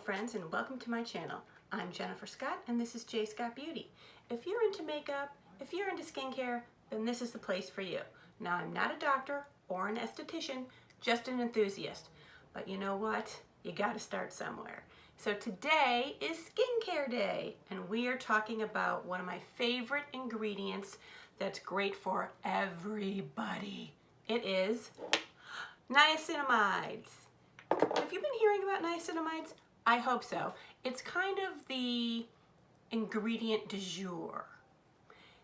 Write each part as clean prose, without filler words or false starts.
friends, and welcome to my channel. I'm Jennifer Scott and this is J Scott Beauty. If you're into makeup, if you're into skincare, then this is the place for you. Now, I'm not a doctor or an esthetician, just an enthusiast. But you know what? You gotta start somewhere. So today is skincare day and we are talking about one of my favorite ingredients that's great for everybody. It is niacinamides. Have you been hearing about niacinamides? I hope so. It's kind of the ingredient du jour.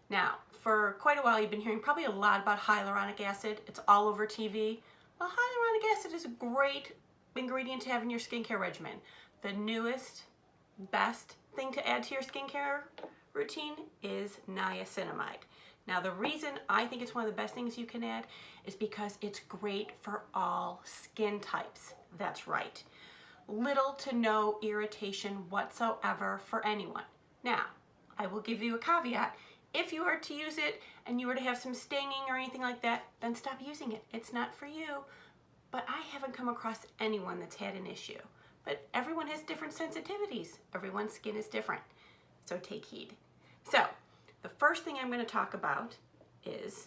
Now, for quite a while you've been hearing probably a lot about hyaluronic acid. It's all over TV. Well, hyaluronic acid is a great ingredient to have in your skincare regimen. The newest, best thing to add to your skincare routine is niacinamide. Now, the reason I think it's one of the best things you can add is because it's great for all skin types. That's right. Little to no irritation whatsoever for anyone. Now, I will give you a caveat. If you are to use it and you were to have some stinging or anything like that, then stop using it. It's not for you. But I haven't come across anyone that's had an issue. But everyone has different sensitivities. Everyone's skin is different. So take heed. So, the first thing I'm going to talk about is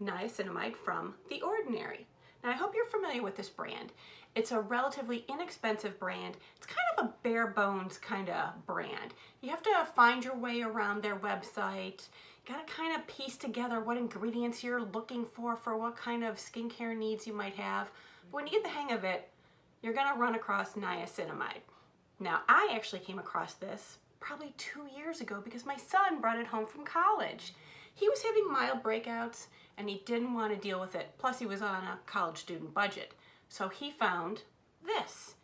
niacinamide from The Ordinary. Now, I hope you're familiar with this brand. It's a relatively inexpensive brand. It's kind of a bare bones kind of brand. You have to find your way around their website. You got to kind of piece together what ingredients you're looking for what kind of skincare needs you might have. But when you get the hang of it, you're going to run across niacinamide. Now, I actually came across this probably 2 years ago because my son brought it home from college. He was having mild breakouts and he didn't want to deal with it. Plus he was on a college student budget. So he found this.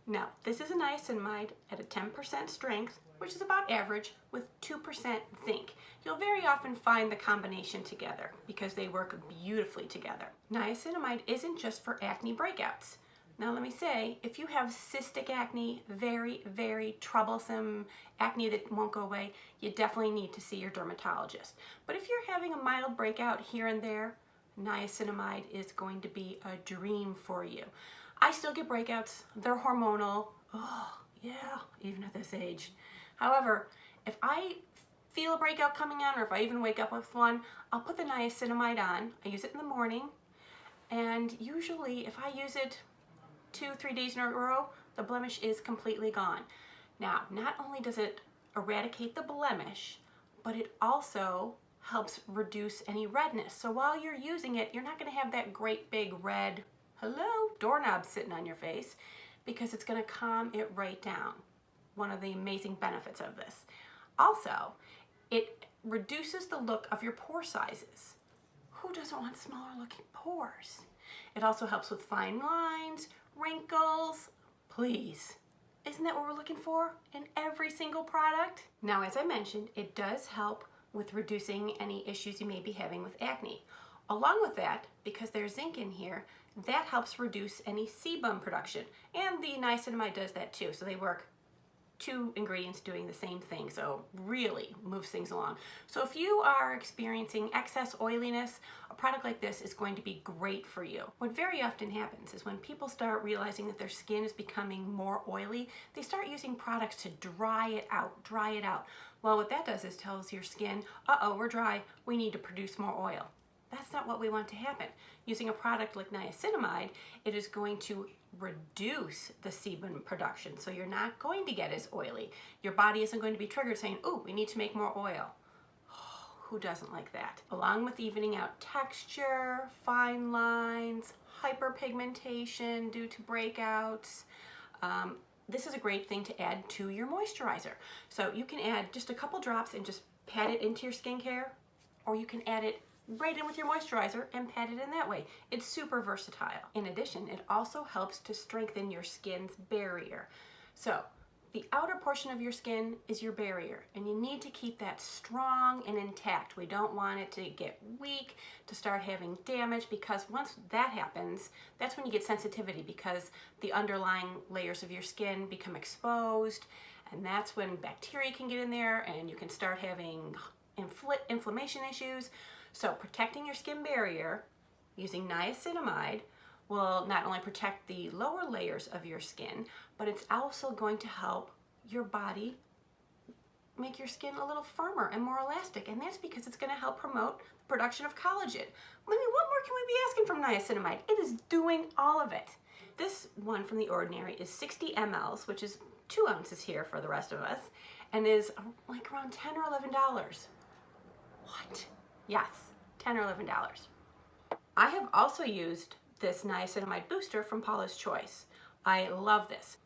Now, this is a niacinamide at a 10% strength, which is about average, with 2% zinc. You'll very often find the combination together because they work beautifully together. Niacinamide isn't just for acne breakouts. Now let me say, if you have cystic acne, very, very troublesome acne that won't go away, you definitely need to see your dermatologist. But if you're having a mild breakout here and there, niacinamide is going to be a dream for you. I still get breakouts. They're hormonal. Oh, yeah, even at this age. However, if I feel a breakout coming on, or if I even wake up with one, I'll put the niacinamide on. I use it in the morning. And usually, if I use it 2-3 days in a row, the blemish is completely gone. Now, not only does it eradicate the blemish, but it also helps reduce any redness. So while you're using it, you're not going to have that great big red, hello, doorknob sitting on your face, because it's going to calm it right down. One of the amazing benefits of this. Also, it reduces the look of your pore sizes. Who doesn't want smaller looking pores? It also helps with fine lines, wrinkles. Please, isn't that what we're looking for in every single product? Now, as I mentioned, it does help with reducing any issues you may be having with acne. Along with that, because there's zinc in here, that helps reduce any sebum production. And the niacinamide does that too. So they work, two ingredients doing the same thing, so really moves things along. So if you are experiencing excess oiliness, a product like this is going to be great for you. What very often happens is when people start realizing that their skin is becoming more oily, they start using products to dry it out. Well, what that does is tells your skin, uh-oh, we're dry, we need to produce more oil. That's not what we want to happen. Using a product like niacinamide, it is going to reduce the sebum production, so you're not going to get as oily. Your body isn't going to be triggered saying, oh, we need to make more oil. Oh, who doesn't like that? Along with evening out texture, fine lines, hyperpigmentation due to breakouts, this is a great thing to add to your moisturizer. So you can add just a couple drops and just pat it into your skincare, or you can add it right in with your moisturizer and pat it in that way. It's super versatile. In addition, it also helps to strengthen your skin's barrier. So the outer portion of your skin is your barrier, and you need to keep that strong and intact. We don't want it to get weak, to start having damage, because once that happens, that's when you get sensitivity, because the underlying layers of your skin become exposed, and that's when bacteria can get in there and you can start having inflammation issues. So protecting your skin barrier using niacinamide will not only protect the lower layers of your skin, but it's also going to help your body make your skin a little firmer and more elastic, and that's because it's going to help promote the production of collagen. I mean, what more can we be asking from niacinamide? It is doing all of it. This one from The Ordinary is 60 mLs, which is 2 ounces here for the rest of us, and is like around $10 or $11. What? Yes, $10 or $11. I have also used this niacinamide booster from Paulas Choice. I love this.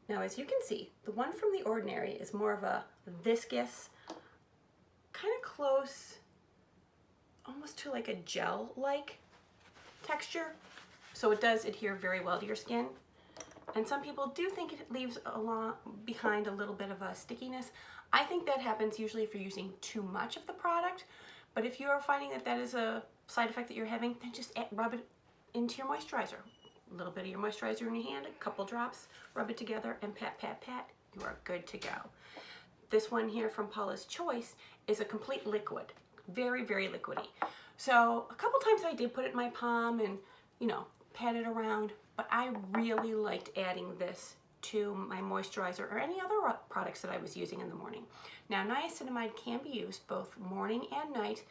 Now, as you can see, the one from The Ordinary is more of a viscous, kind of close, almost to like a gel-like texture. So it does adhere very well to your skin. And some people do think it leaves behind a little bit of a stickiness. I think that happens usually if you're using too much of the product. But if you are finding that that is a side effect that you're having, then just rub it into your moisturizer. A little bit of your moisturizer in your hand, a couple drops, rub it together, and pat, pat, pat. You are good to go. This one here from Paulas Choice is a complete liquid. Very, very liquidy. So a couple times I did put it in my palm and, you know, pat it around, but I really liked adding this to my moisturizer or any other products that I was using in the morning. Now, niacinamide can be used both morning and night,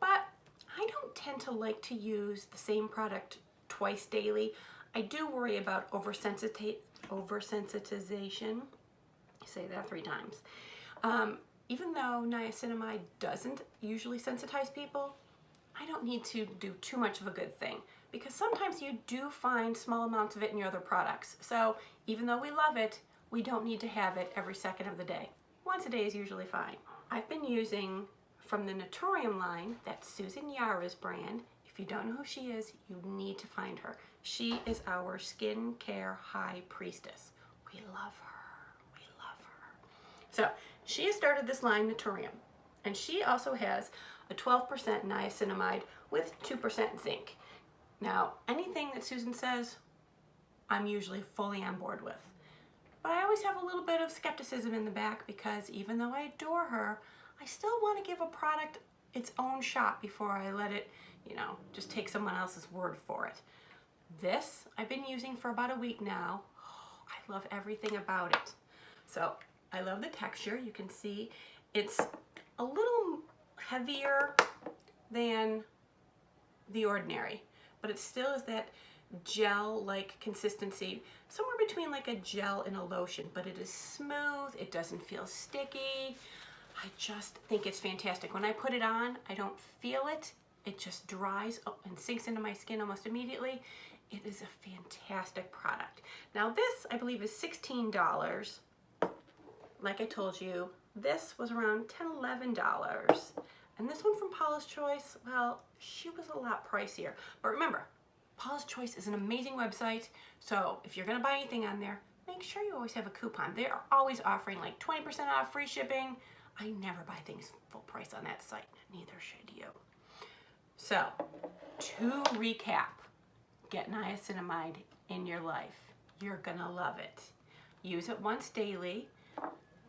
but I don't tend to like to use the same product twice daily. I do worry about oversensitization. Say that 3 times. Even though niacinamide doesn't usually sensitize people, I don't need to do too much of a good thing, because sometimes you do find small amounts of it in your other products. So even though we love it, we don't need to have it every second of the day. Once a day is usually fine. I've been using from the Naturium line, that's Susan Yara's brand. If you don't know who she is, you need to find her. She is our skincare high priestess. We love her. We love her. So she has started this line, Naturium, and she also has a 12% niacinamide with 2% zinc. Now, anything that Susan says, I'm usually fully on board with. But I always have a little bit of skepticism in the back, because even though I adore her, I still want to give a product its own shot before I let it, you know, just take someone else's word for it. This I've been using for about a week now. Oh, I love everything about it. So I love the texture. You can see it's a little heavier than The Ordinary, but it still is that gel-like consistency, somewhere between like a gel and a lotion, but it is smooth. It doesn't feel sticky. I just think it's fantastic. When I put it on, I don't feel it. It just dries and sinks into my skin almost immediately. It is a fantastic product. Now this, I believe, is $16. Like I told you, this was around $10, $11. And this one from Paulas Choice, well, she was a lot pricier. But remember, Paulas Choice is an amazing website, so if you're gonna buy anything on there, make sure you always have a coupon. They are always offering like 20% off, free shipping. I never buy things full price on that site, neither should you. So, to recap, get niacinamide in your life. You're gonna love it. Use it once daily.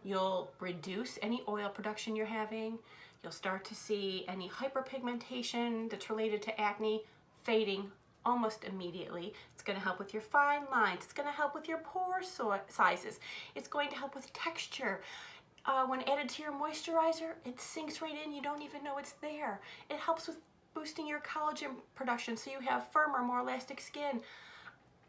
You'll reduce any oil production you're having. You'll start to see any hyperpigmentation that's related to acne fading almost immediately. It's going to help with your fine lines. It's going to help with your pore sizes. It's going to help with texture. When added to your moisturizer, it sinks right in. You don't even know it's there. It helps with boosting your collagen production so you have firmer, more elastic skin.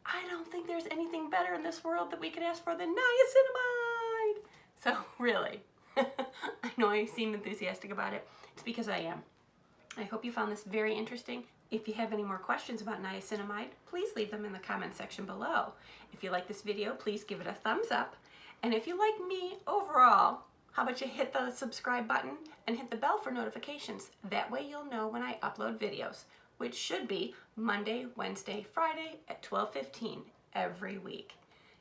I don't think there's anything better in this world that we could ask for than niacinamide. So really, I know I seem enthusiastic about it. It's because I am. I hope you found this very interesting. If you have any more questions about niacinamide, please leave them in the comment section below. If you like this video, please give it a thumbs up. And if you like me overall, how about you hit the subscribe button and hit the bell for notifications. That way you'll know when I upload videos, which should be Monday, Wednesday, Friday at 12:15 every week.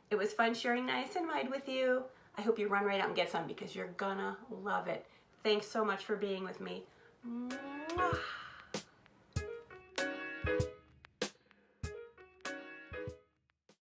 It was fun sharing niacinamide with you. I hope you run right out and get some because you're gonna love it. Thanks so much for being with me. Mwah.